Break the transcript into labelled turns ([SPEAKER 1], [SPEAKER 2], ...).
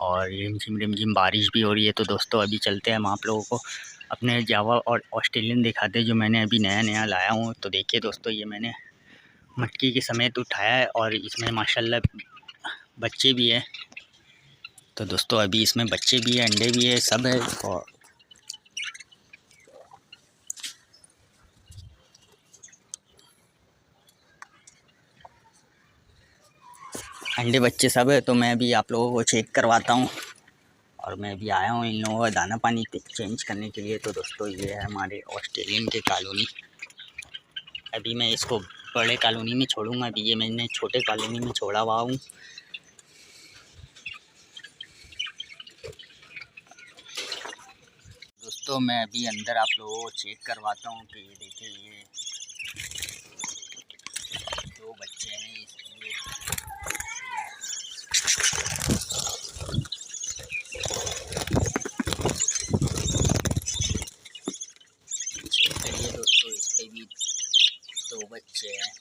[SPEAKER 1] और रिमझिम रिमझिम बारिश भी हो रही है। तो दोस्तों अभी चलते हैं, हम आप लोगों को अपने जावा और ऑस्ट्रेलियन दिखाते हैं जो मैंने अभी नया नया लाया हूँ। तो देखिए दोस्तों, ये मैंने मटकी के समेत उठाया है और इसमें माशाल्लाह बच्चे भी है। तो दोस्तों अभी इसमें बच्चे भी है, अंडे भी है, सब है। और अंडे बच्चे सब है। तो मैं भी आप लोगों को चेक करवाता हूँ। और मैं भी आया हूँ इन लोगों का दाना पानी चेंज करने के लिए। तो दोस्तों ये है हमारे ऑस्ट्रेलियन के कॉलोनी। अभी मैं इसको बड़े कॉलोनी में छोड़ूंगा, अभी ये मैंने छोटे कॉलोनी में छोड़ा हुआ हूँ। दोस्तों मैं अभी अंदर आप लोगों को चेक करवाता हूँ कि ये देखिए, ये 2 बच्चे हैं इसलिए। चेक करिए दोस्तों, इस पे भी 2 बच्चे हैं।